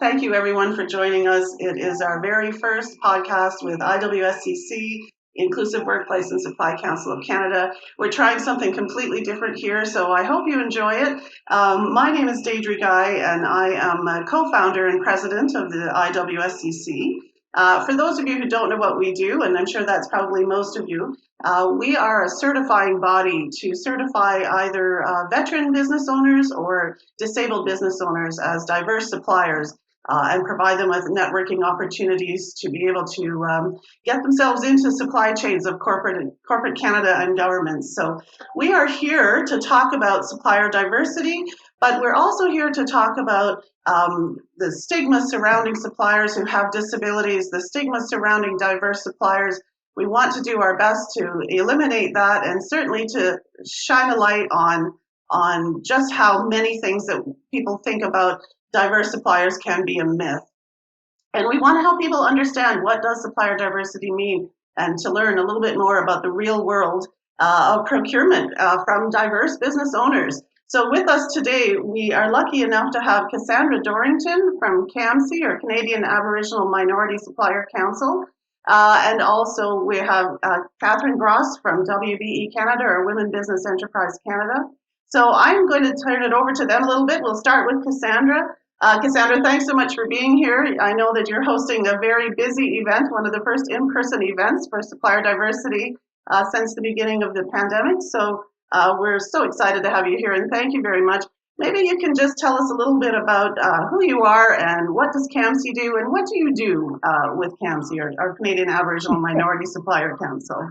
Thank you, everyone, for joining us. It is our very first podcast with IWSCC, Inclusive Workplace and Supply Council of Canada. We're trying something completely different here, so I hope you enjoy it. My name is Deidre Guy, and I am a co-founder and president of the IWSCC. For those of you who don't know what we do, and I'm sure that's probably most of you, we are a certifying body to certify either veteran business owners or disabled business owners as diverse suppliers. And provide them with networking opportunities to be able to get themselves into supply chains of corporate Canada and governments. So we are here to talk about supplier diversity, but we're also here to talk about the stigma surrounding suppliers who have disabilities, the stigma surrounding diverse suppliers. We want to do our best to eliminate that and certainly to shine a light on just how many things that people think about diverse suppliers can be a myth. And we want to help people understand what does supplier diversity mean and to learn a little bit more about the real world of procurement from diverse business owners. So with us today, we are lucky enough to have Cassandra Dorrington from CAMSC, or Canadian Aboriginal Minority Supplier Council. And also we have Catherine Grosz from WBE Canada, or Women Business Enterprise Canada. So I'm going to turn it over to them a little bit. We'll start with Cassandra. Cassandra, thanks so much for being here. I know that you're hosting a very busy event, one of the first in-person events for supplier diversity since the beginning of the pandemic. So we're so excited to have you here, and thank you very much. Maybe you can just tell us a little bit about who you are and what does CAMSC do, and what do you do with CAMSC, our Canadian Aboriginal Minority Supplier Council?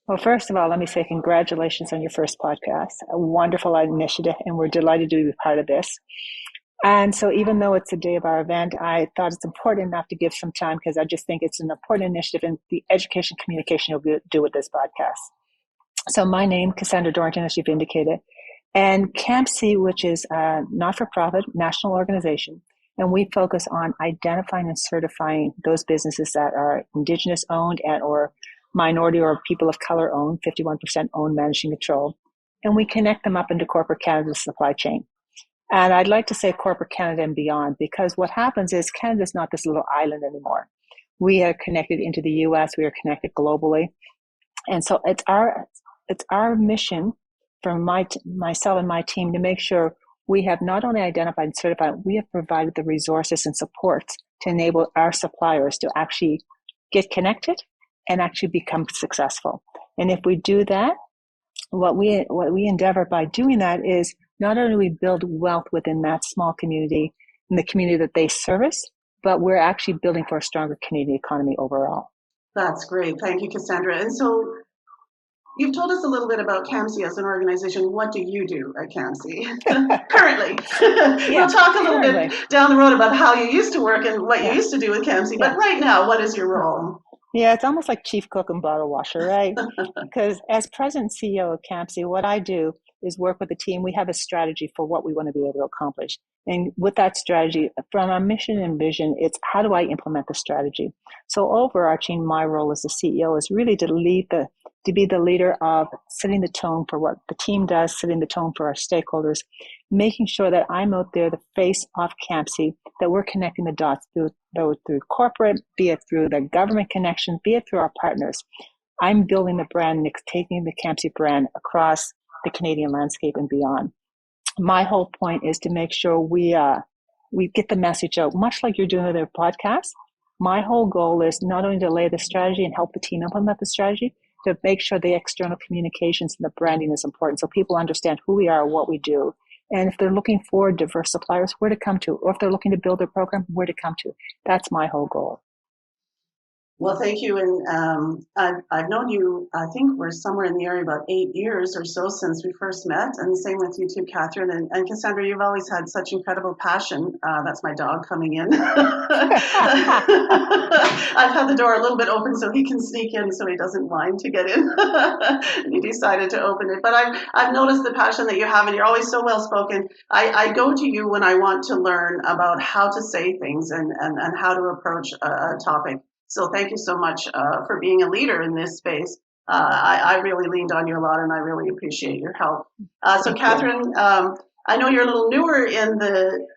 Well, first of all, let me say congratulations on your first podcast. A wonderful initiative, and we're delighted to be part of this. And so even though it's the day of our event, I thought it's important enough to give some time because I just think it's an important initiative in the education communication you'll do with this podcast. So my name, Cassandra Dorrington, as you've indicated, and CAMSC, which is a not-for-profit national organization, and we focus on identifying and certifying those businesses that are Indigenous owned and or minority or people of color owned, 51% owned, managing control, and we connect them up into corporate Canada's supply chain. And I'd like to say corporate Canada and beyond, because what happens is Canada is not this little island anymore. We are connected into the US, we are connected globally. And so it's our mission from myself and my team to make sure we have not only identified and certified, we have provided the resources and supports to enable our suppliers to actually get connected and actually become successful. And if we do that, what we endeavor by doing that is not only we build wealth within that small community and the community that they service, but we're actually building for a stronger Canadian economy overall. That's great. Thank you, Cassandra. And so you've told us a little bit about CAMSC as an organization. What do you do at CAMSC currently? We'll talk a little bit down the road about how you used to work and what you used to do with CAMSC. But right now, what is your role? Yeah, it's almost like chief cook and bottle washer, right? Because as president and CEO of CAMSC, what I do is work with the team. We have a strategy for what we want to be able to accomplish. And with that strategy, from our mission and vision, it's how do I implement the strategy? So overarching, my role as the CEO is really to be the leader of setting the tone for what the team does, setting the tone for our stakeholders, making sure that I'm out there, the face of CAMSC, that we're connecting the dots through corporate, be it through the government connection, be it through our partners. I'm building the brand and taking the CAMSC brand across the Canadian landscape and beyond. My whole point is to make sure we get the message out, much like you're doing with your podcast. My whole goal is not only to lay the strategy and help the team implement the strategy, to make sure the external communications and the branding is important so people understand who we are, what we do. And if they're looking for diverse suppliers, where to come to, or if they're looking to build a program, where to come to. That's my whole goal. Well, thank you. And I've known you, I think we're somewhere in the area about 8 years or so since we first met. And same with you too, Catherine. And Cassandra, you've always had such incredible passion. That's my dog coming in. I've had the door a little bit open so he can sneak in so he doesn't mind to get in. And he decided to open it. But I've noticed the passion that you have, and you're always so well spoken. I go to you when I want to learn about how to say things and how to approach a topic. So thank you so much for being a leader in this space. I really leaned on you a lot, and I really appreciate your help. So Catherine, I know you're a little newer in the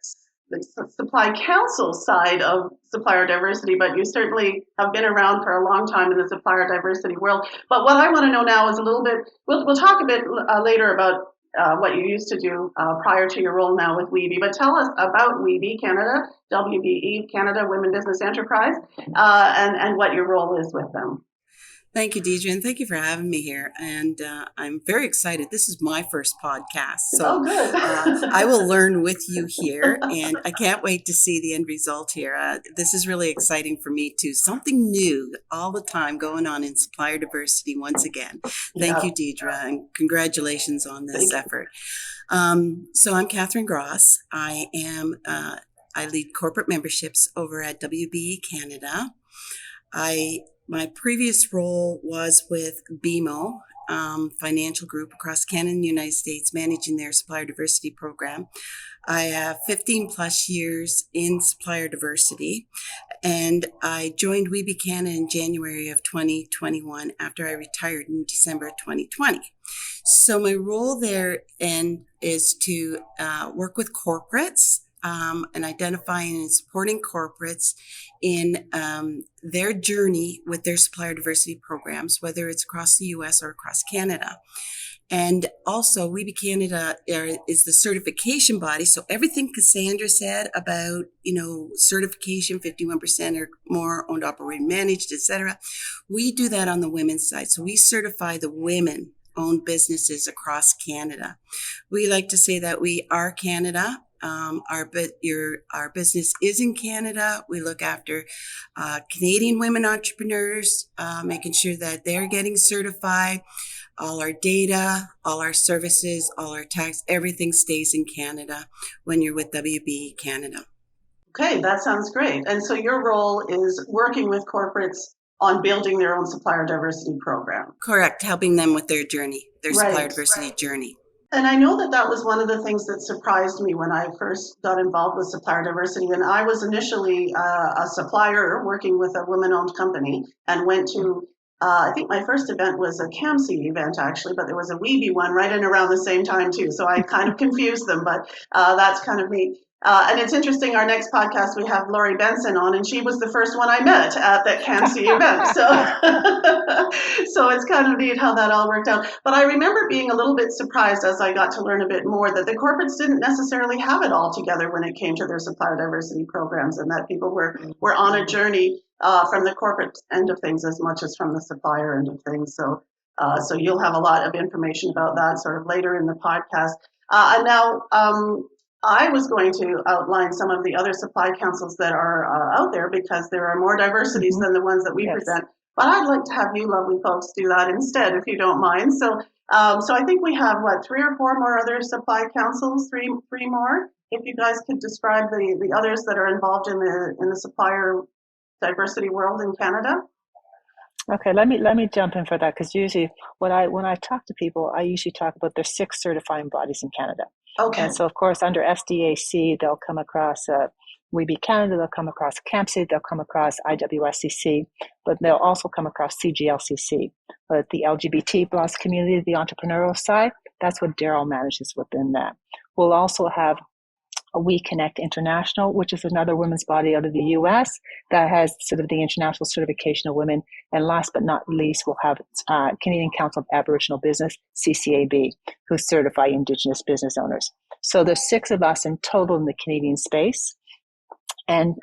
supply council side of supplier diversity, but you certainly have been around for a long time in the supplier diversity world. But what I want to know now is a little bit, we'll talk a bit later about what you used to do prior to your role now with WBE, but tell us about WBE Canada, WBE Canada Women Business Enterprise, and what your role is with them. Thank you, Deidre, and thank you for having me here. And I'm very excited. This is my first podcast, so good. I will learn with you here, and I can't wait to see the end result here. This is really exciting for me too. Something new all the time going on in supplier diversity once again. Thank you, Deidre, and congratulations on this effort. So I'm Catherine Grosz. I lead corporate memberships over at WBE Canada. My previous role was with BMO Financial Group across Canada and the United States, managing their supplier diversity program. I have 15 plus years in supplier diversity, and I joined WBE Canada in January of 2021 after I retired in December of 2020. So my role there is to work with corporates and identifying and supporting corporates in their journey with their supplier diversity programs, whether it's across the U.S. or across Canada. And also, WBE Canada is the certification body. So everything Cassandra said about, certification, 51% or more owned, operated, managed, etc., we do that on the women's side. So we certify the women owned businesses across Canada. We like to say that we are Canada. Our business is in Canada. We look after Canadian women entrepreneurs, making sure that they're getting certified. All our data, all our services, all our tax, everything stays in Canada when you're with WBE Canada. Okay, that sounds great. And so your role is working with corporates on building their own supplier diversity program. Correct, helping them with their journey, their supplier diversity journey. And I know that was one of the things that surprised me when I first got involved with supplier diversity. And I was initially a supplier working with a women-owned company and went to, I think my first event was a CAMSC event actually, but there was a WBE one right in around the same time too. So I kind of confused them, but that's kind of neat. And it's interesting, our next podcast, we have Lori Benson on, and she was the first one I met at that CAMSC event. So it's kind of neat how that all worked out. But I remember being a little bit surprised as I got to learn a bit more that the corporates didn't necessarily have it all together when it came to their supplier diversity programs, and that people were on a journey from the corporate end of things as much as from the supplier end of things. So you'll have a lot of information about that sort of later in the podcast. And now, I was going to outline some of the other supply councils that are out there because there are more diversities than the ones that we present. But I'd like to have you lovely folks do that instead, if you don't mind. So I think we have, 3 or 4 more other supply councils, three more. If you guys could describe the others that are involved in the supplier diversity world in Canada. Okay, let me jump in for that, because usually when I talk to people, I usually talk about there's 6 certifying bodies in Canada. Okay. And so, of course, under SDAC, they'll come across WBE Canada, they'll come across CAMSC, they'll come across IWSCC, but they'll also come across CGLCC. But the LGBT plus community, the entrepreneurial side, that's what Daryl manages within that. We'll also have We Connect International, which is another women's body out of the U.S. that has sort of the international certification of women. And last but not least, we'll have Canadian Council of Aboriginal Business, CCAB, who certify Indigenous business owners. So there's 6 of us in total in the Canadian space. And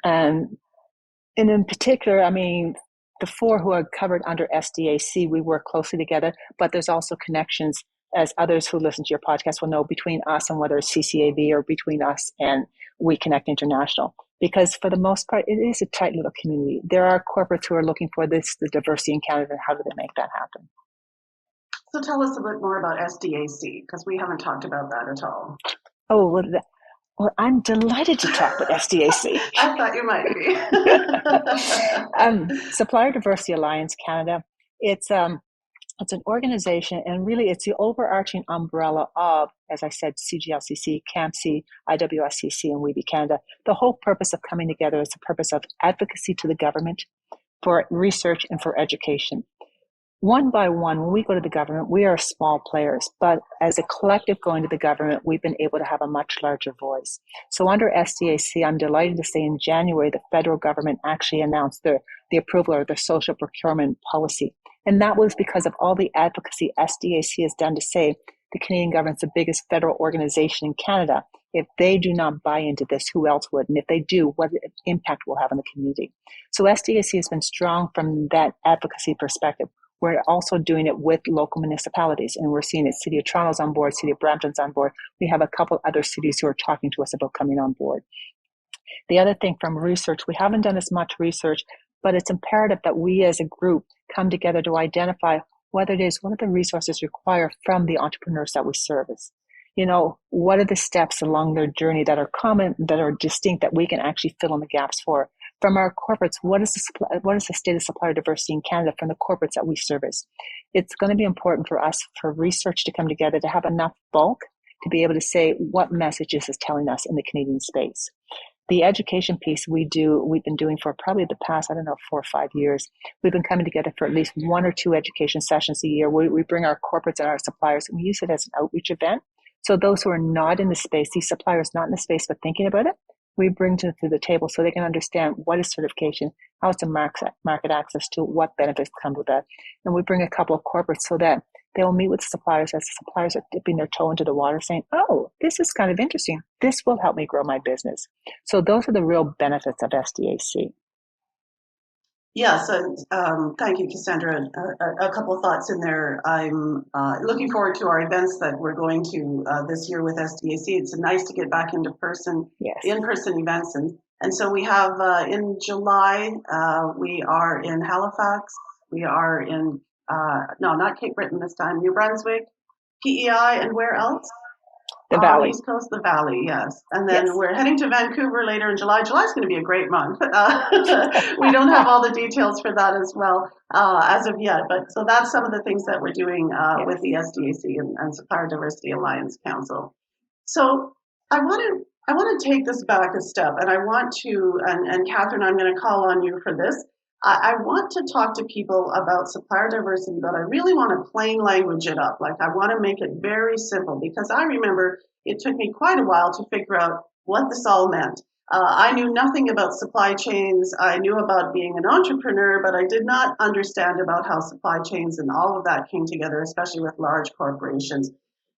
in particular, I mean, the 4 who are covered under SDAC, we work closely together, but there's also connections, as others who listen to your podcast will know, between us and whether it's CCAB or between us and We Connect International. Because for the most part, it is a tight little community. There are corporates who are looking for the diversity in Canada, and how do they make that happen? So tell us a bit more about SDAC, because we haven't talked about that at all. Oh, well, I'm delighted to talk with SDAC. I thought you might be. Supplier Diversity Alliance Canada, it's an organization, and really it's the overarching umbrella of, as I said, CGLCC, CAMSC, IWSCC, and WBE Canada. The whole purpose of coming together is the purpose of advocacy to the government for research and for education. one by one, when we go to the government, we are small players, but as a collective going to the government, we've been able to have a much larger voice. So under SDAC, I'm delighted to say in January, the federal government actually announced the approval of the social procurement policy. And that was because of all the advocacy SDAC has done to say the Canadian government's the biggest federal organization in Canada. If they do not buy into this, who else would? And if they do, what impact will have on the community? So SDAC has been strong from that advocacy perspective. We're also doing it with local municipalities, and we're seeing it. City of Toronto's on board, City of Brampton's on board. We have a couple other cities who are talking to us about coming on board. The other thing from research, we haven't done as much research, but it's imperative that we as a group come together to identify what it is, what are the resources required from the entrepreneurs that we service. You know, what are the steps along their journey that are common, that are distinct, that we can actually fill in the gaps for? From our corporates, what is the state of supplier diversity in Canada from the corporates that we service? It's going to be important for us, for research to come together, to have enough bulk to be able to say what messages is telling us in the Canadian space. The education piece we've been doing for probably the past, 4 or 5 years. We've been coming together for at least 1 or 2 education sessions a year. We bring our corporates and our suppliers, and we use it as an outreach event. So those who are not in the space, these suppliers not in the space but thinking about it, we bring to the table so they can understand what is certification, how is the market access to what benefits come with that. And we bring a couple of corporates so that they will meet with the suppliers as the suppliers are dipping their toe into the water saying, oh, this is kind of interesting. This will help me grow my business. So those are the real benefits of SDAC. Yes, thank you, Cassandra. A couple of thoughts in there. I'm looking forward to our events that we're going to this year with SDAC. It's nice to get back into in-person events. And so we have in July, we are in Halifax. We are in, no, not Cape Breton this time, New Brunswick, PEI, and where else? The Valley. East Coast, the Valley, yes. And then we're heading to Vancouver later in July. July is going to be a great month. We don't have all the details for that as well as of yet. But so that's some of the things that we're doing with the SDAC and Supplier Diversity Alliance Council. So I want to take this back a step, and I want to, and Catherine, I'm going to call on you for this. I want to talk to people about supplier diversity, but I really want to plain language it up. Like I want to make it very simple because I remember it took me quite a while to figure out what this all meant. I knew nothing about supply chains. I knew about being an entrepreneur, but I did not understand about how supply chains and all of that came together, especially with large corporations.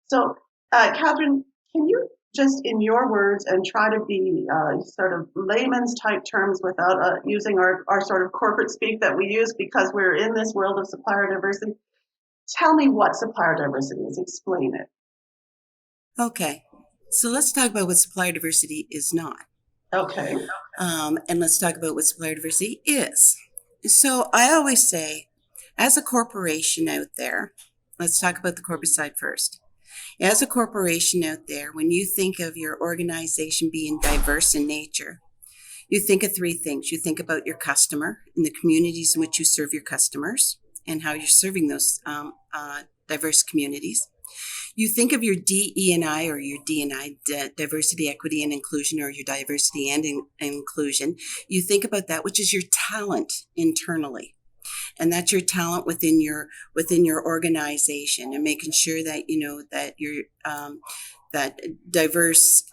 So, Catherine, can you just in your words and try to be sort of layman's type terms without using our sort of corporate speak that we use because we're in this world of supplier diversity. Tell me what supplier diversity is. Explain it. Okay. So let's talk about what supplier diversity is not. Okay. And let's talk about what supplier diversity is. So I always say, as a corporation out there, let's talk about the corporate side first. As a corporation out there, when you think of your organization being diverse in nature, you think of 3 things. You think about your customer and the communities in which you serve your customers and how you're serving those diverse communities. You think of your DE&I or your D&I, diversity, equity, and inclusion, or your diversity and inclusion. You think about that, which is your talent internally. And that's your talent within your organization, and making sure that that diverse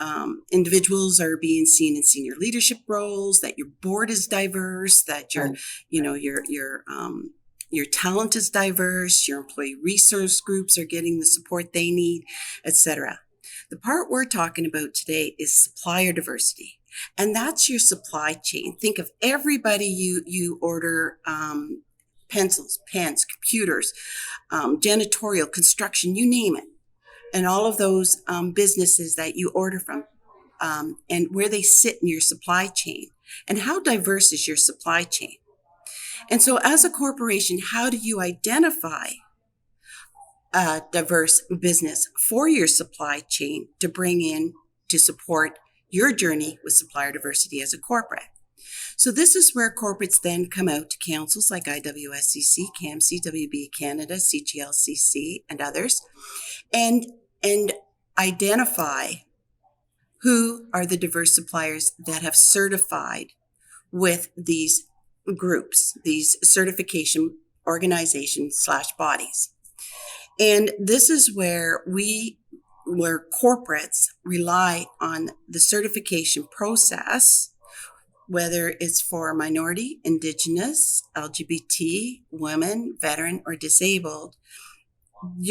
individuals are being seen in senior leadership roles, that your board is diverse, that your talent is diverse, your employee resource groups are getting the support they need, etc. The part we're talking about today is supplier diversity. And that's your supply chain. Think of everybody you order pencils, pens, computers, janitorial, construction, you name it. And all of those businesses that you order from and where they sit in your supply chain. And how diverse is your supply chain? And so as a corporation, how do you identify a diverse business for your supply chain to bring in to support your journey with supplier diversity as a corporate? So this is where corporates then come out to councils like IWSCC, CAMSC, WBE Canada, CGLCC, and others, and identify who are the diverse suppliers that have certified with these groups, these certification organizations/bodies. And this is where corporates rely on the certification process, whether it's for minority, Indigenous, LGBT, women, veteran, or disabled.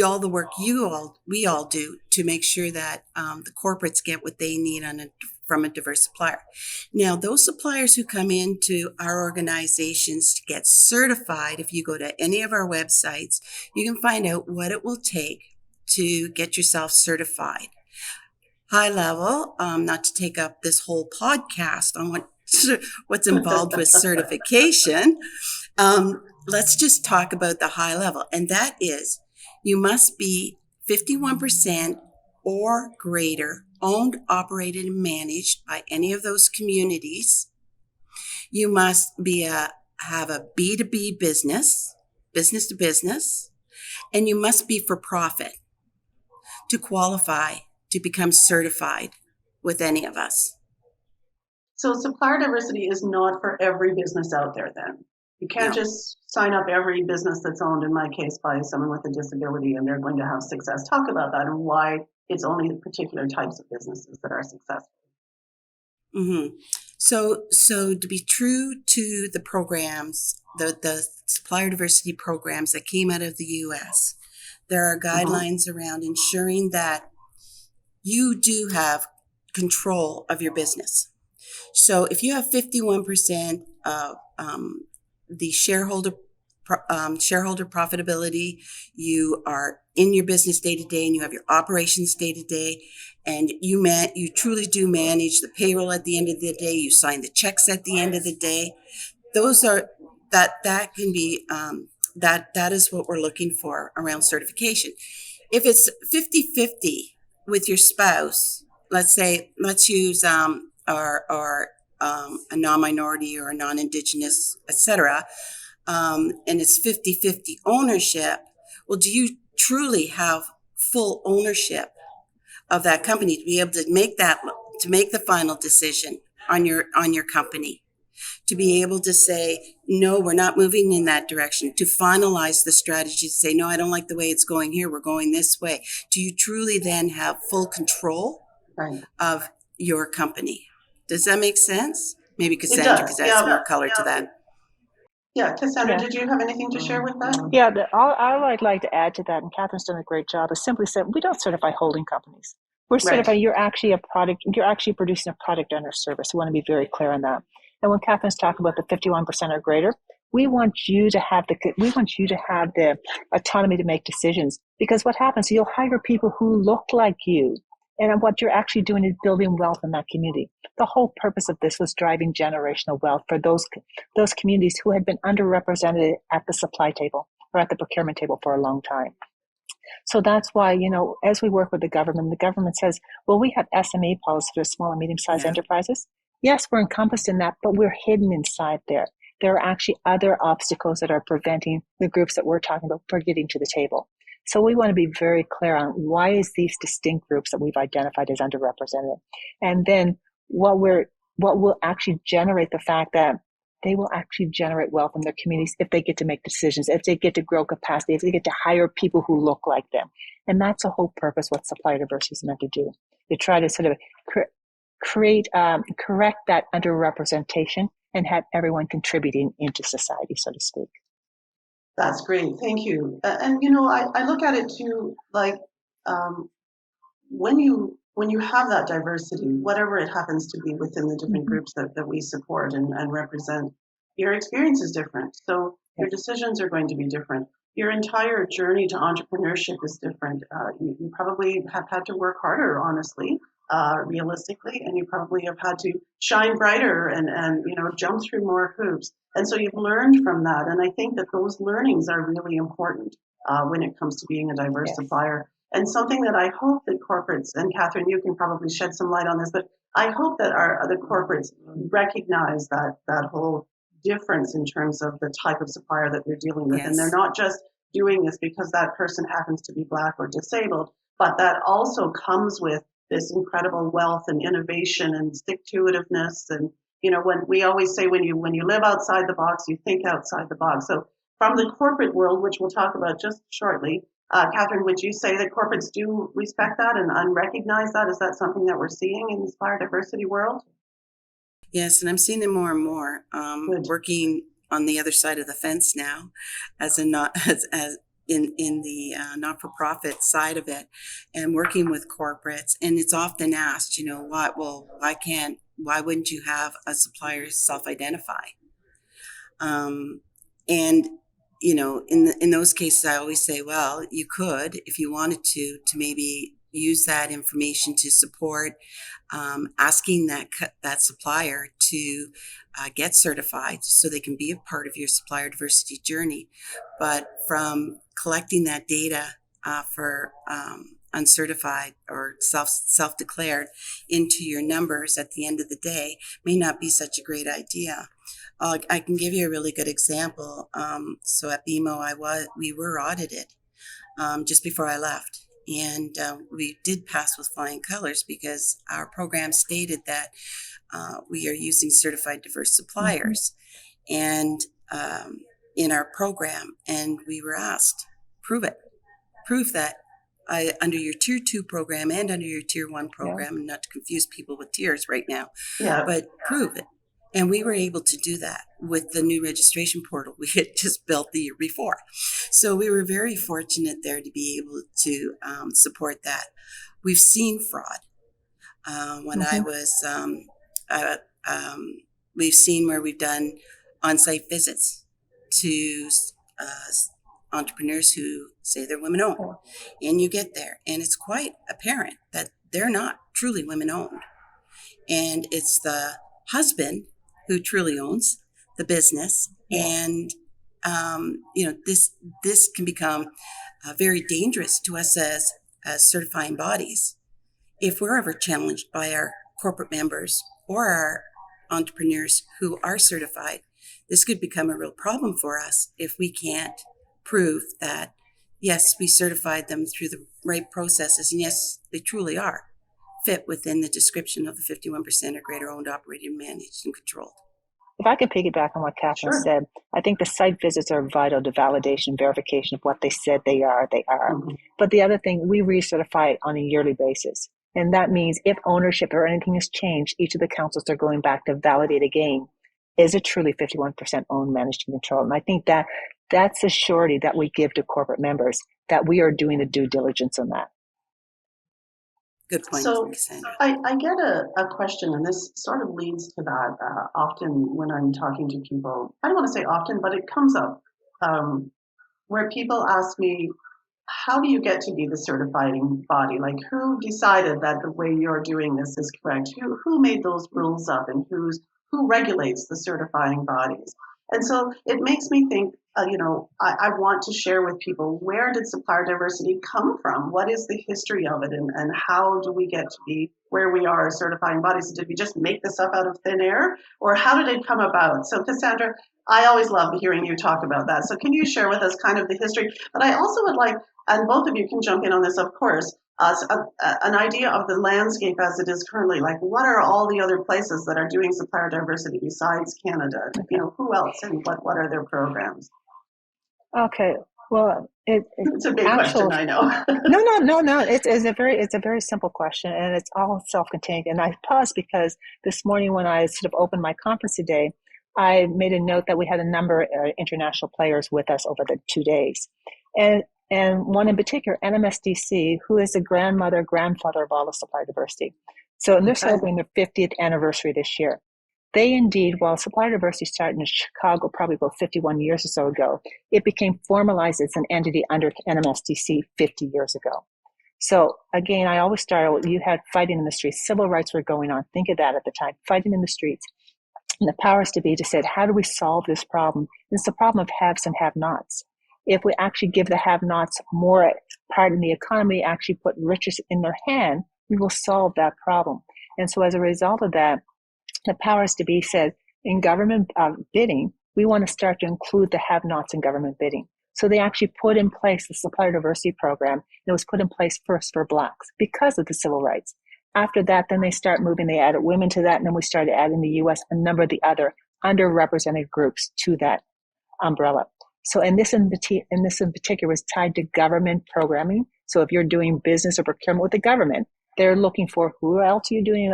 All the work we all do to make sure that the corporates get what they need from a diverse supplier. Now, those suppliers who come into our organizations to get certified, if you go to any of our websites, you can find out what it will take to get yourself certified. High level, not to take up this whole podcast on what's involved with certification. Let's just talk about the high level, and that is you must be 51% or greater owned, operated, and managed by any of those communities. You must have a B2B business to business, and you must be for profit to qualify to become certified with any of us. So supplier diversity is not for every business out there then? You can't just sign up every business that's owned, in my case, by someone with a disability and they're going to have success. Talk about that and why it's only the particular types of businesses that are successful. Mm-hmm. So to be true to the programs, the supplier diversity programs that came out of the U.S., there are guidelines around ensuring that you do have control of your business. So if you have 51% of the shareholder profitability, you are in your business day to day, and you have your operations day to day, and you truly do manage the payroll at the end of the day. You sign the checks at the end of the day. Those are that can be that is what we're looking for around certification. If it's 50-50 with your spouse, let's use our a non-minority or a non-Indigenous, etc., and it's 50-50 ownership. Well, do you truly have full ownership of that company to be able to make the final decision on your company? To be able to say, no, we're not moving in that direction, to finalize the strategy, to say, no, I don't like the way it's going here, we're going this way. Do you truly then have full control of your company? Does that make sense? Maybe Cassandra could add some more color to that. Yeah, Cassandra, did you have anything to share with that? Yeah, all I'd like to add to that, and Catherine's done a great job, is simply said, we don't certify holding companies. We're certifying you're actually producing a product and or service. We want to be very clear on that. And when Catherine's talking about the 51% or greater, we want you to have the autonomy to make decisions, because what happens, you'll hire people who look like you. And what you're actually doing is building wealth in that community. The whole purpose of this was driving generational wealth for those communities who had been underrepresented at the supply table or at the procurement table for a long time. So that's why, as we work with the government says, well, we have SME policies for small and medium-sized enterprises. Yes, we're encompassed in that, but we're hidden inside there. There are actually other obstacles that are preventing the groups that we're talking about from getting to the table. So we want to be very clear on why is these distinct groups that we've identified as underrepresented. And then what will actually generate the fact that they will actually generate wealth in their communities if they get to make decisions, if they get to grow capacity, if they get to hire people who look like them. And that's the whole purpose what supplier diversity is meant to do. To try to sort of correct that underrepresentation and have everyone contributing into society, so to speak. That's great. Thank you. And, I look at it too, like when you have that diversity, whatever it happens to be within the different groups that we support and represent, your experience is different. So your decisions are going to be different. Your entire journey to entrepreneurship is different. You probably have had to work harder, honestly, realistically, and you probably have had to shine brighter and jump through more hoops. And so you've learned from that. And I think that those learnings are really important when it comes to being a diverse supplier. And something that I hope that corporates, and Catherine, you can probably shed some light on this, but I hope that our other corporates recognize that whole difference in terms of the type of supplier that they're dealing with. And they're not just doing this because that person happens to be Black or disabled, but that also comes with this incredible wealth and innovation and stick-to-itiveness. And when we always say when you live outside the box, you think outside the box. So from the corporate world, which we'll talk about just shortly. Catherine, would you say that corporates do respect that and recognize that? Is that something that we're seeing in the supplier diversity world? Yes, and I'm seeing it more and more. Good. Working on the other side of the fence now, as a not as in the not-for-profit side of it, and working with corporates. And it's often asked, why wouldn't you have a supplier self-identify? And in those cases, I always say, well, you could, if you wanted to maybe use that information to support asking that supplier to get certified so they can be a part of your supplier diversity journey. But from collecting that data for uncertified or self-declared into your numbers at the end of the day may not be such a great idea. I can give you a really good example. So at BMO, we were audited just before I left. And we did pass with flying colors because our program stated that we are using certified diverse suppliers and in our program. And we were asked, prove that under your tier 2 program and under your tier 1 program, and not to confuse people with tiers right now, but prove it. And we were able to do that with the new registration portal we had just built the year before. So we were very fortunate there to be able to support that. We've seen fraud. We've seen where we've done on-site visits to entrepreneurs who say they're women-owned. And you get there, and it's quite apparent that they're not truly women-owned. And it's the husband who truly owns the business. And, this can become very dangerous to us as certifying bodies. If we're ever challenged by our corporate members or our entrepreneurs who are certified, this could become a real problem for us if we can't prove that, yes, we certified them through the right processes, and yes, they truly are fit within the description of the 51% or greater owned, operated, managed, and controlled. If I can piggyback on what Catherine said, I think the site visits are vital to validation, verification of what they said they are. Mm-hmm. But the other thing, we recertify it on a yearly basis. And that means if ownership or anything has changed, each of the councils are going back to validate again, is it truly 51% owned, managed, and controlled? And I think that's a surety that we give to corporate members, that we are doing the due diligence on that. Good point, so Cassandra. I get a question, and this sort of leads to that often when I'm talking to people. I don't want to say often, but it comes up where people ask me, how do you get to be the certifying body? Like, who decided that the way you're doing this is correct? Who made those rules up, and who regulates the certifying bodies? And so it makes me think, I want to share with people, where did supplier diversity come from? What is the history of it? And how do we get to be where we are as certifying bodies? Did we just make this up out of thin air? Or how did it come about? So Cassandra, I always love hearing you talk about that. So can you share with us kind of the history? But I also would like, and both of you can jump in on this, of course, an idea of the landscape as it is currently. Like, what are all the other places that are doing supplier diversity besides Canada? Who else, and what are their programs? Okay, well, it's a big question, I know. No. It's a very simple question, and it's all self-contained. And I paused because this morning when I sort of opened my conference today, I made a note that we had a number of international players with us over the 2 days. And one in particular, NMSDC, who is the grandfather of all of supplier diversity. So, and they're celebrating their 50th anniversary this year. They indeed, while supplier diversity started in Chicago probably about 51 years or so ago, it became formalized as an entity under NMSDC 50 years ago. So again, I always start, you had fighting in the streets, civil rights were going on. Think of that at the time, fighting in the streets. And the powers to be just said, how do we solve this problem? It's the problem of haves and have-nots. If we actually give the have-nots more part in the economy, actually put riches in their hand, we will solve that problem. And so as a result of that, the powers to be said, in government bidding, we want to start to include the have-nots in government bidding. So they actually put in place the supplier diversity program. And it was put in place first for Blacks because of the civil rights. After that, then they start moving, they added women to that, and then we started adding the U.S., a number of the other underrepresented groups to that umbrella. So, in this in particular was tied to government programming. So, if you're doing business or procurement with the government, they're looking for who else are you doing,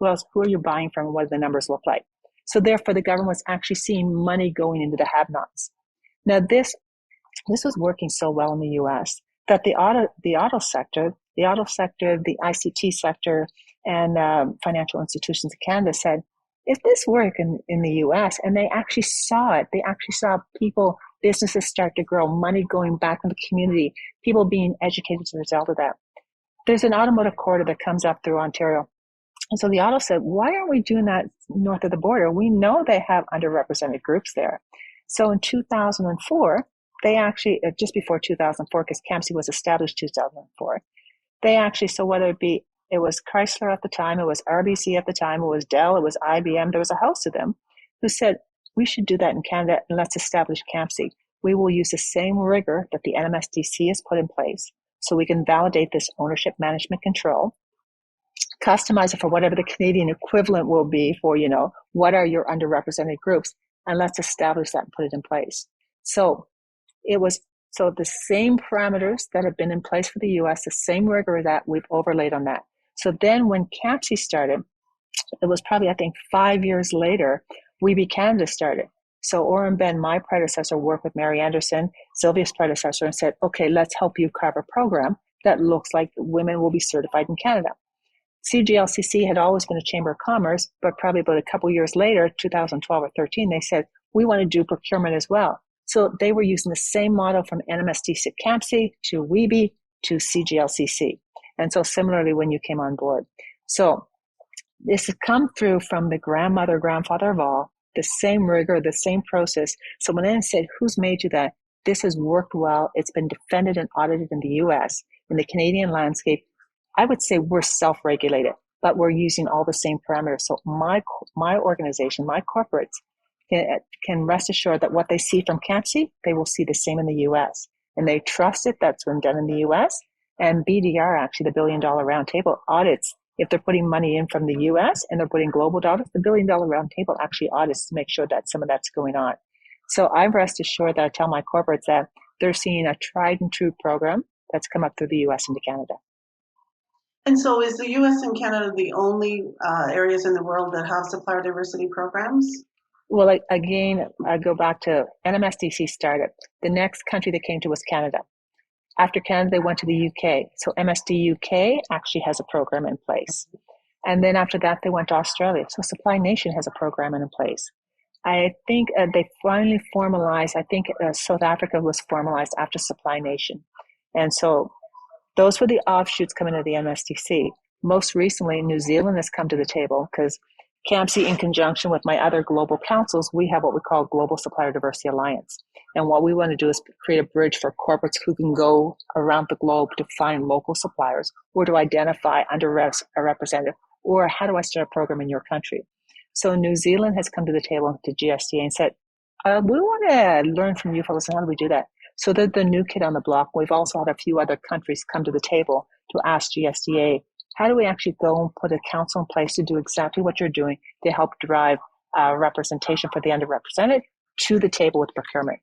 who are you buying from, and what do the numbers look like. So, therefore, the government was actually seeing money going into the have-nots. Now, this was working so well in the U.S. that the auto sector, the ICT sector, and financial institutions in Canada said, if this worked in the U.S. and they actually saw it, they actually saw businesses start to grow, money going back in the community, people being educated as a result of that. There's an automotive corridor that comes up through Ontario. And so the auto said, why aren't we doing that north of the border? We know they have underrepresented groups there. So in 2004, they actually, just before 2004, because CAMSC was established in 2004, they actually, so whether it was Chrysler at the time, it was RBC at the time, it was Dell, it was IBM, there was a host of them who said, we should do that in Canada and let's establish CAMSC. We will use the same rigor that the NMSDC has put in place so we can validate this ownership management control, customize it for whatever the Canadian equivalent will be for, what are your underrepresented groups, and let's establish that and put it in place. So the same parameters that have been in place for the US, the same rigor that we've overlaid on that. So then when CAMSC started, it was probably, I think, 5 years later, WBE Canada started. So Oren Ben, my predecessor, worked with Mary Anderson, Sylvia's predecessor, and said, okay, let's help you carve a program that looks like women will be certified in Canada. CGLCC had always been a chamber of commerce, but probably about a couple years later, 2012 or 13, they said, we want to do procurement as well. So they were using the same model from NMSDC CAMSC to WBE to CGLCC. And so similarly when you came on board. So this has come through from the grandfather of all, the same rigor, the same process. So when I said, who's made you that? This has worked well. It's been defended and audited in the US. In the Canadian landscape, I would say we're self-regulated, but we're using all the same parameters. So my organization, my corporates, can rest assured that what they see from CAMSC, they will see the same in the US. And they trust it. That's been done in the US. And BDR, actually, the $1 Billion Roundtable, audits. If they're putting money in from the US and they're putting global dollars, the $1 Billion Roundtable actually audits to make sure that some of that's going on. So I rest assured that I tell my corporates that they're seeing a tried and true program that's come up through the US into Canada. And so is the US and Canada the only areas in the world that have supplier diversity programs? Well, again, I go back to NMSDC started. The next country that came to was Canada. After Canada, they went to the UK. So MSD UK actually has a program in place. And then after that, they went to Australia. So Supply Nation has a program in place. I think they finally formalized, South Africa was formalized after Supply Nation. And so those were the offshoots coming to the MSDC. Most recently, New Zealand has come to the table because CAMSC, in conjunction with my other global councils, we have what we call Global Supplier Diversity Alliance. And what we want to do is create a bridge for corporates who can go around the globe to find local suppliers or to identify underrepresented, or how do I start a program in your country? So New Zealand has come to the table to GSDA and said, we want to learn from you fellows, and how do we do that? So they're the new kid on the block. We've also had a few other countries come to the table to ask GSDA, how do we actually go and put a council in place to do exactly what you're doing to help drive representation for the underrepresented to the table with procurement?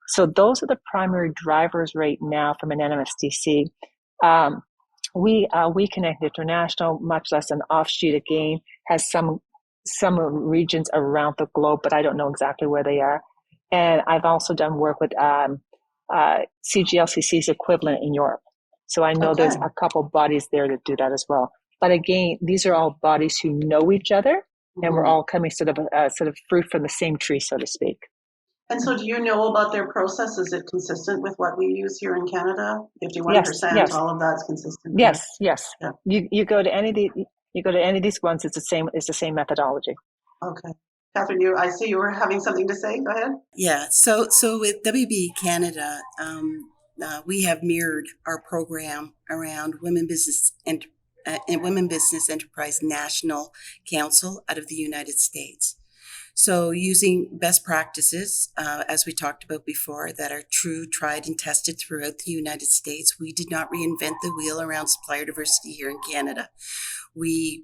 So those are the primary drivers right now from an NMSDC. We Connect International, much less an offshoot again, has some regions around the globe, but I don't know exactly where they are. And I've also done work with CGLCC's equivalent in Europe. So I know there's a couple bodies there that do that as well. But again, these are all bodies who know each other, and we're all coming sort of fruit from the same tree, so to speak. And so do you know about their process? Is it consistent with what we use here in Canada? 51%, yes. All of that's consistent. Yes. Yeah. You go to any of these ones, it's the same methodology. Okay. Catherine, I see you were having something to say. Go ahead. Yeah. So with WBE Canada, we have mirrored our program around Women Business and Women Business Enterprise National Council out of the United States. So using best practices, as we talked about before, that are true, tried, and tested throughout the United States. We did not reinvent the wheel around supplier diversity here in Canada. We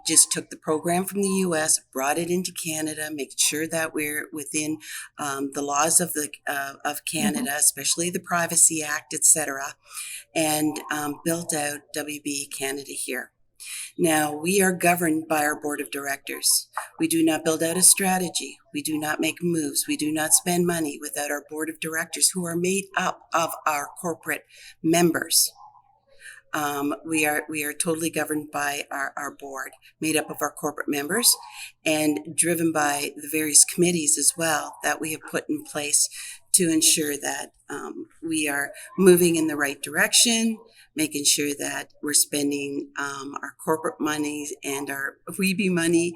just took the program from the U.S., brought it into Canada, making sure that we're within the laws of Canada, especially the Privacy Act, etc., and built out WBE Canada here. Now, we are governed by our board of directors. We do not build out a strategy. We do not make moves. We do not spend money without our board of directors, who are made up of our corporate members. We are totally governed by our board, made up of our corporate members, and driven by the various committees as well that we have put in place to ensure that we are moving in the right direction, making sure that we're spending our corporate money and our WBE money,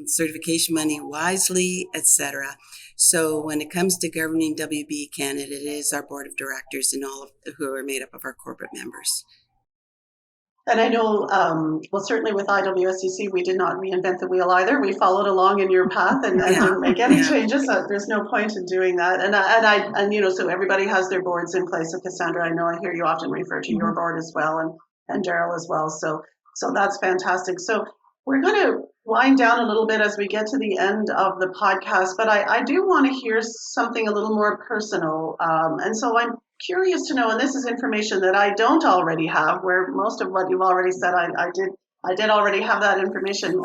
certification money wisely, etc. So when it comes to governing WBE Canada, it is our board of directors and all of who are made up of our corporate members. And I know, well, certainly with IWSCC, we did not reinvent the wheel either. We followed along in your path and didn't make any changes. So there's no point in doing that. And you know, so everybody has their boards in place. So Cassandra, I know I hear you often refer to your board as well, and Daryl as well. So that's fantastic. So we're going to wind down a little bit as we get to the end of the podcast, but I do want to hear something a little more personal. And so I'm curious to know, and this is information that I don't already have, where most of what you've already said, I did already have that information.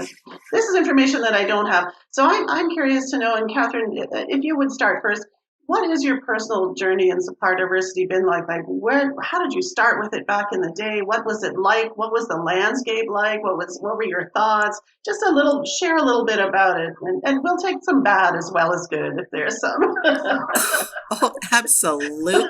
This is information that I don't have. So I'm curious to know, and Catherine, if you would start first, what is your personal journey in supplier diversity been like? Like, how did you start with it back in the day? What was it like? What was the landscape like? What were your thoughts? Just share a little bit about it, and we'll take some bad as well as good if there's some. Oh, absolutely.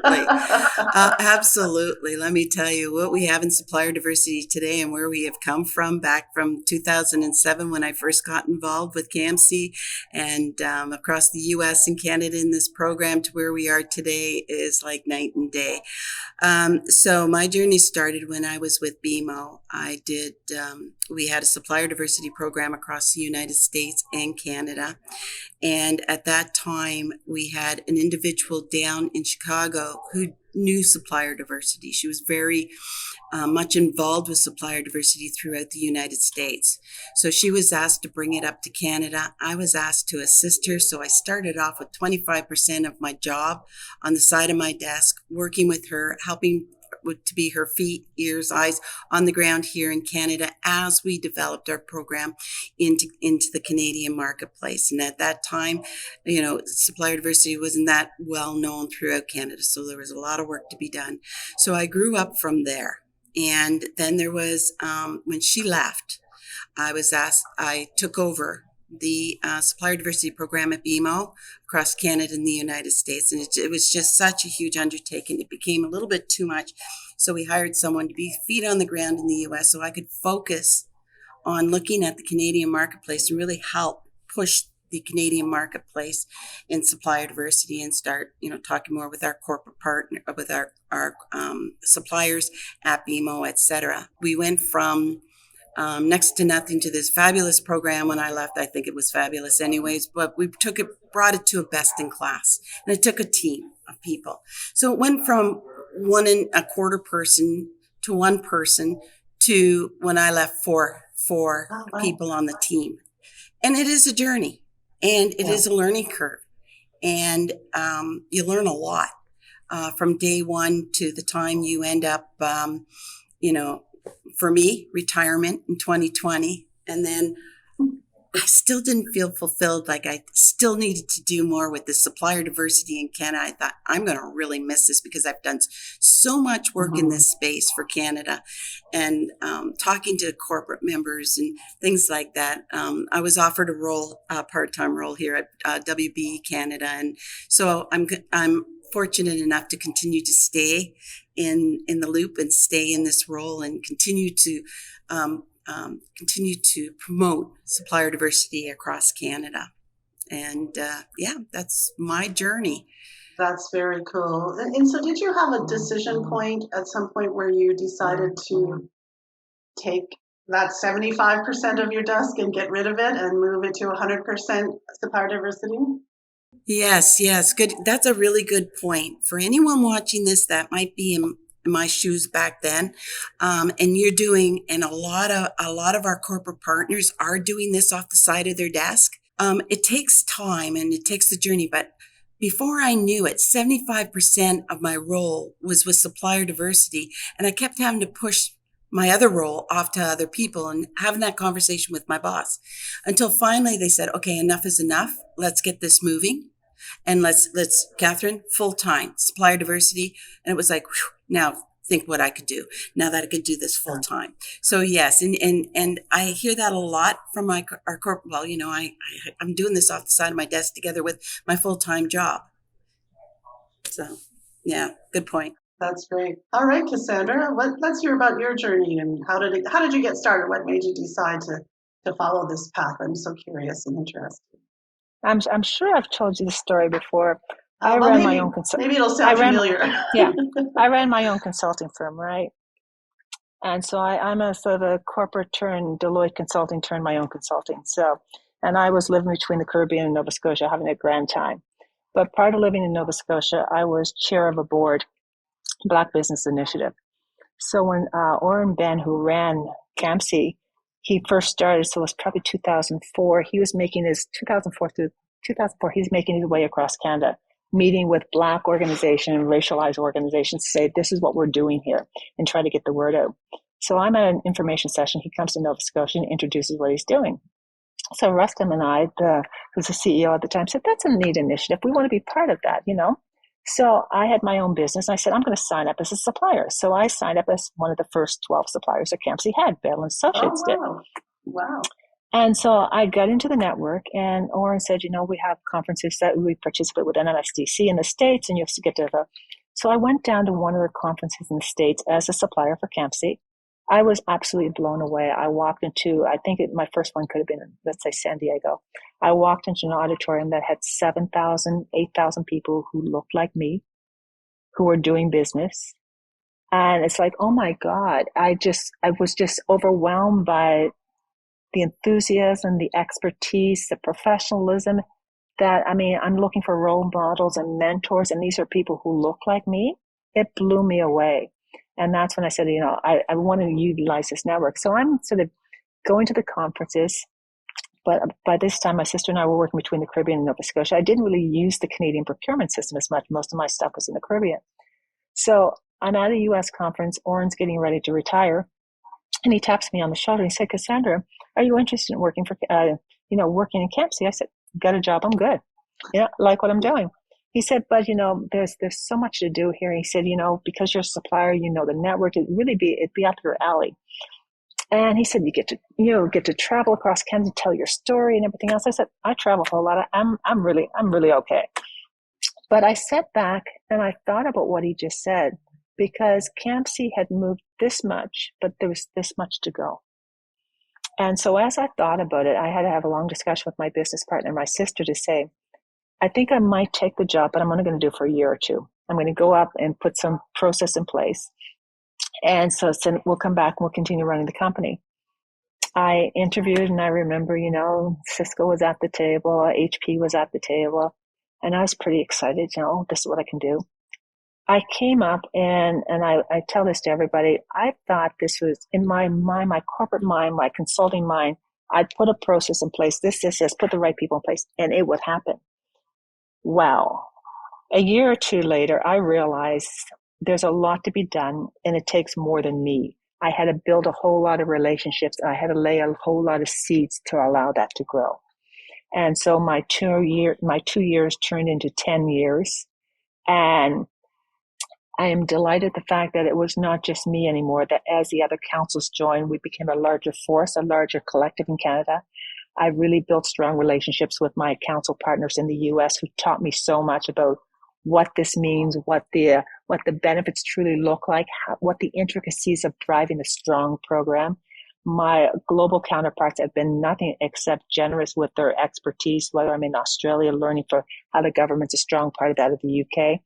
Absolutely. Let me tell you what we have in supplier diversity today and where we have come from back from 2007 when I first got involved with CAMSC and across the U.S. and Canada in this program to where we are today is like night and day. So my journey started when I was with BMO. We had a supplier diversity program across the United States and Canada. And at that time, we had an individual down in Chicago who knew supplier diversity. She was very much involved with supplier diversity throughout the United States. So she was asked to bring it up to Canada. I was asked to assist her. So I started off with 25% of my job on the side of my desk, working with her, helping to be her feet, ears, eyes on the ground here in Canada as we developed our program into the Canadian marketplace. And at that time, you know, supplier diversity wasn't that well known throughout Canada. So there was a lot of work to be done. So I grew up from there. And then there was, when she left, I took over the supplier diversity program at BMO across Canada and the United States. And it was just such a huge undertaking. It became a little bit too much. So we hired someone to be feet on the ground in the US so I could focus on looking at the Canadian marketplace and really help push the Canadian marketplace in supplier diversity and start, you know, talking more with our corporate partner, with our suppliers at BMO, et cetera. We went from next to nothing to this fabulous program. When I left, I think it was fabulous anyways, but we brought it to a best in class. And it took a team of people. So it went from 1.25 person to 1 person to when I left four people on the team. And it is a journey and it is a learning curve. And you learn a lot from day one to the time you end up, you know, for me, retirement in 2020. And then I still didn't feel fulfilled. Like I still needed to do more with the supplier diversity in Canada. I thought I'm going to really miss this because I've done so much work in this space for Canada and talking to corporate members and things like that. I was offered a part-time role here at WBE Canada. And so I'm fortunate enough to continue to stay in the loop and stay in this role and continue to promote supplier diversity across Canada. And that's my journey. That's very cool. And so did you have a decision point at some point where you decided to take That's 75% of your desk and get rid of it and move it to 100% supplier diversity? Yes, yes, good. That's a really good point. For anyone watching this that might be in my shoes back then, and you're doing, and a lot of our corporate partners are doing this off the side of their desk. It takes time and it takes the journey, but before I knew it, 75% of my role was with supplier diversity, and I kept having to push my other role off to other people and having that conversation with my boss until finally they said, okay, enough is enough. Let's get this moving. And let's Catherine, full time supplier diversity. And it was like, whew, now think what I could do now that I could do this full time. So yes, and I hear that a lot from our corporate. Well, I'm doing this off the side of my desk together with my full time job. So yeah, good point. That's great. All right, Cassandra, let's hear about your journey and how did you get started? What made you decide to follow this path? I'm so curious and interested. I'm sure I've told you the story before. I Well, ran my own maybe it'll sound familiar. Yeah, I ran my own consulting firm, right? And so I'm a sort of a corporate turn Deloitte consulting turn my own consulting. So, and I was living between the Caribbean and Nova Scotia, having a grand time. But prior to living in Nova Scotia, I was chair of a board, Black Business Initiative. So when Oren Ben, who ran CAMSC, he first started, so it was probably 2004. He was making his 2004 through 2004. He's making his way across Canada, meeting with Black organizations and racialized organizations to say, this is what we're doing here and try to get the word out. So I'm at an information session. He comes to Nova Scotia and introduces what he's doing. So Rustam and I, who's the CEO at the time, said, that's a neat initiative. We want to be part of that, So I had my own business. I said, I'm going to sign up as a supplier. So I signed up as one of the first 12 suppliers that CAMSC had, Bell and Associates did. Wow. And so I got into the network, and Oren said, we have conferences that we participate with NMSDC in the States, and you have to get to the. So I went down to one of the conferences in the States as a supplier for CAMSC. I was absolutely blown away. I walked into, my first one could have been, let's say, San Diego. I walked into an auditorium that had 7,000, 8,000 people who looked like me, who were doing business. And it's like, oh my God, I was just overwhelmed by the enthusiasm, the expertise, the professionalism I'm looking for role models and mentors, and these are people who look like me. It blew me away. And that's when I said, I want to utilize this network. So I'm sort of going to the conferences. But by this time, my sister and I were working between the Caribbean and Nova Scotia. I didn't really use the Canadian procurement system as much. Most of my stuff was in the Caribbean. So I'm at a U.S. conference. Oren's getting ready to retire. And he taps me on the shoulder. He said, Cassandra, are you interested in working for, working in CAMSC? I said, got a job. I'm good. Like what I'm doing. He said, but, there's so much to do here. He said, because you're a supplier, the network, it'd be up your alley. And he said, you get to travel across Canada, tell your story and everything else. I said, I travel a whole lot. I'm really okay. But I sat back and I thought about what he just said, because CAMSC had moved this much, but there was this much to go. And so as I thought about it, I had to have a long discussion with my business partner, my sister, to say, I think I might take the job, but I'm only going to do it for a year or two. I'm going to go up and put some process in place. And so we'll come back and we'll continue running the company. I interviewed, and I remember, Cisco was at the table, HP was at the table, and I was pretty excited, this is what I can do. I came up and I tell this to everybody, I thought this was in my mind, my corporate mind, my consulting mind. I'd put a process in place, this, put the right people in place, and it would happen. Wow. A year or two later, I realized there's a lot to be done, and it takes more than me. I had to build a whole lot of relationships. I had to lay a whole lot of seeds to allow that to grow. And so my 2 years turned into 10 years. And I am delighted the fact that it was not just me anymore, that as the other councils joined, we became a larger force, a larger collective in Canada. I really built strong relationships with my council partners in the US, who taught me so much about what this means, what the benefits truly look like, what the intricacies of driving a strong program. My global counterparts have been nothing except generous with their expertise, whether I'm in Australia learning for how the government's a strong part of that of the UK.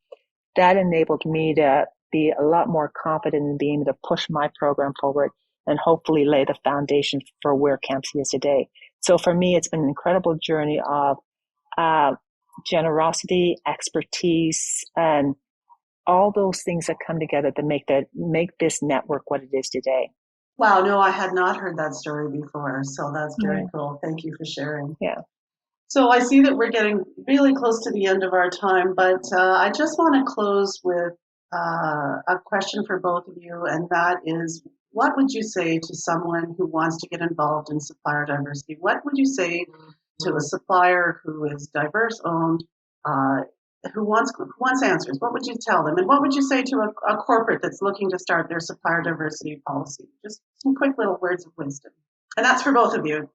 That enabled me to be a lot more confident in being able to push my program forward and hopefully lay the foundation for where CAMSC is today. So for me, it's been an incredible journey of generosity, expertise, and all those things that come together to make this network what it is today. Wow, no, I had not heard that story before, so that's very cool. Thank you for sharing. Yeah. So I see that we're getting really close to the end of our time, but I just want to close with a question for both of you, and that is, what would you say to someone who wants to get involved in supplier diversity? What would you say to a supplier who is diverse owned, who wants answers? What would you tell them? And what would you say to a corporate that's looking to start their supplier diversity policy? Just some quick little words of wisdom. And that's for both of you.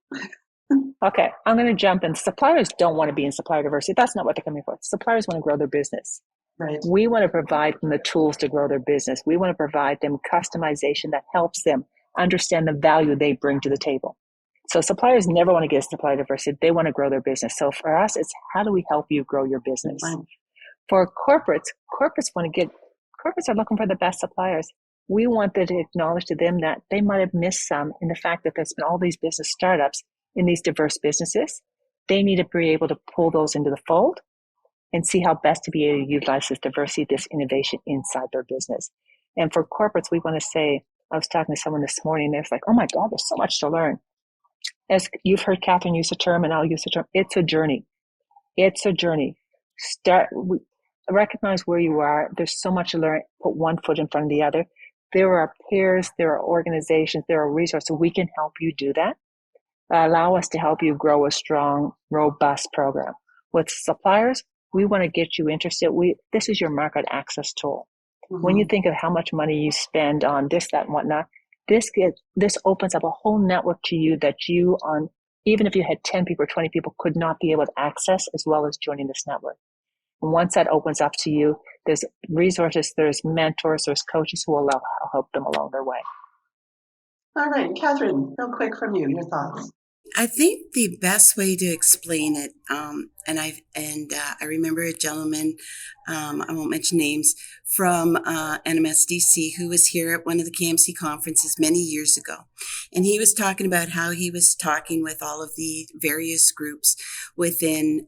Okay, I'm going to jump in. Suppliers don't want to be in supplier diversity. That's not what they're coming for. Suppliers want to grow their business. Right. We want to provide them the tools to grow their business. We want to provide them customization that helps them understand the value they bring to the table. So suppliers never want to get supplier diversity. They want to grow their business. So for us, it's how do we help you grow your business? Right. For corporates are looking for the best suppliers. We want to acknowledge to them that they might have missed some in the fact that there's been all these business startups in these diverse businesses. They need to be able to pull those into the fold and see how best to be able to utilize this diversity, this innovation inside their business. And for corporates, we want to say, I was talking to someone this morning, they're like, oh my God, there's so much to learn. As you've heard Catherine use the term, and I'll use the term, it's a journey. It's a journey. Recognize where you are. There's so much to learn. Put one foot in front of the other. There are peers, there are organizations, there are resources. We can help you do that. Allow us to help you grow a strong, robust program. With suppliers, we want to get you interested. This is your market access tool. Mm-hmm. When you think of how much money you spend on this, that, and whatnot, this opens up a whole network to you that even if you had 10 people or 20 people, could not be able to access as well as joining this network. And once that opens up to you, there's resources, there's mentors, there's coaches who will help them along their way. All right, Catherine, real quick from you, your thoughts. I think the best way to explain it, I remember a gentleman, I won't mention names, from NMSDC who was here at one of the CAMSC conferences many years ago. And he was talking about how he was talking with all of the various groups within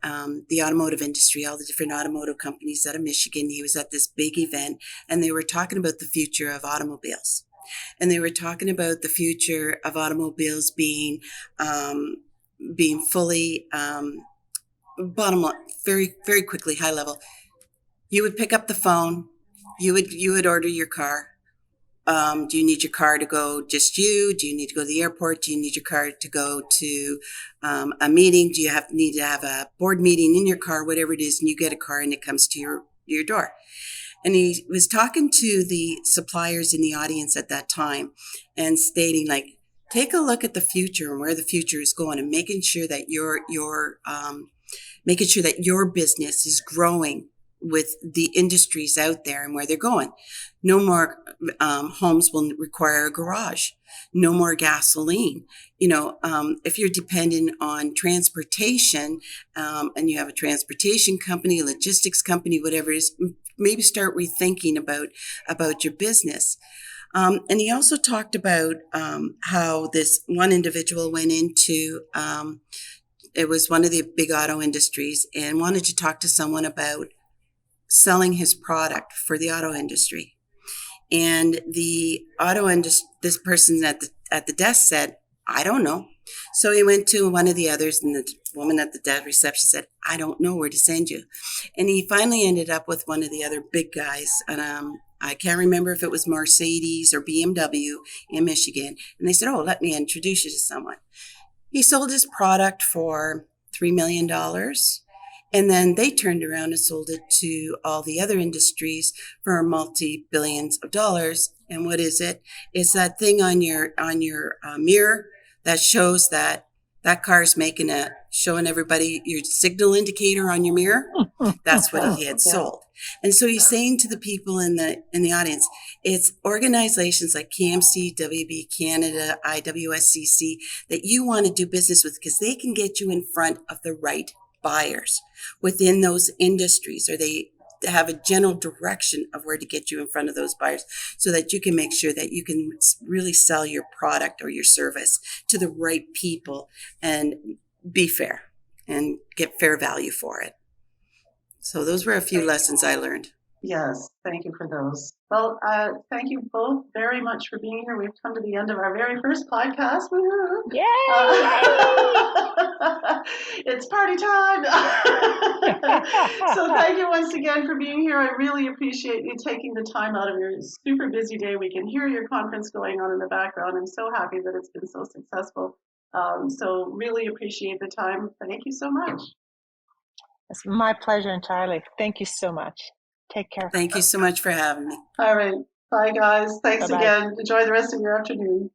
the automotive industry, all the different automotive companies out of Michigan. He was at this big event, and they were talking about the future of automobiles. And they were talking about the future of automobiles being fully bottom line, very, very quickly, high level. You would pick up the phone. You would order your car. Do you need your car to go just you? Do you need to go to the airport? Do you need your car to go to a meeting? Do you need to have a board meeting in your car? Whatever it is, and you get a car and it comes to your door. And he was talking to the suppliers in the audience at that time and stating, like, take a look at the future and where the future is going, and making sure that your business is growing with the industries out there and where they're going. No more homes will require a garage. No more gasoline. If you're dependent on transportation and you have a transportation company, a logistics company, whatever it is, maybe start rethinking about your business. And he also talked about how this one individual went into, it was one of the big auto industries, and wanted to talk to someone about selling his product for the auto industry. And this person at the desk said, I don't know. So he went to one of the others, and the woman at the reception said, I don't know where to send you. And he finally ended up with one of the other big guys. And I can't remember if it was Mercedes or BMW in Michigan. And they said, oh, let me introduce you to someone. He sold his product for $3 million. And then they turned around and sold it to all the other industries for multi-billions of dollars. And what is it? It's that thing on your mirror that shows that car is showing everybody your signal indicator on your mirror. That's what he had sold. And so he's saying to the people in the audience, it's organizations like CAMSC, WBE Canada, IWSCC that you want to do business with, because they can get you in front of the right buyers within those industries, or they have a general direction of where to get you in front of those buyers so that you can make sure that you can really sell your product or your service to the right people and be fair and get fair value for it. So those were a few lessons I learned. Yes, thank you for those. Well, thank you both very much for being here. We've come to the end of our very first podcast. Yay! It's party time. So thank you once again for being here. I really appreciate you taking the time out of your super busy day. We can hear your conference going on in the background. I'm so happy that it's been so successful. So really appreciate the time. Thank you so much. It's my pleasure entirely. Thank you so much. Take care. Thank you so much for having me. All right. Bye, guys. Thanks Bye-bye. again. Enjoy the rest of your afternoon.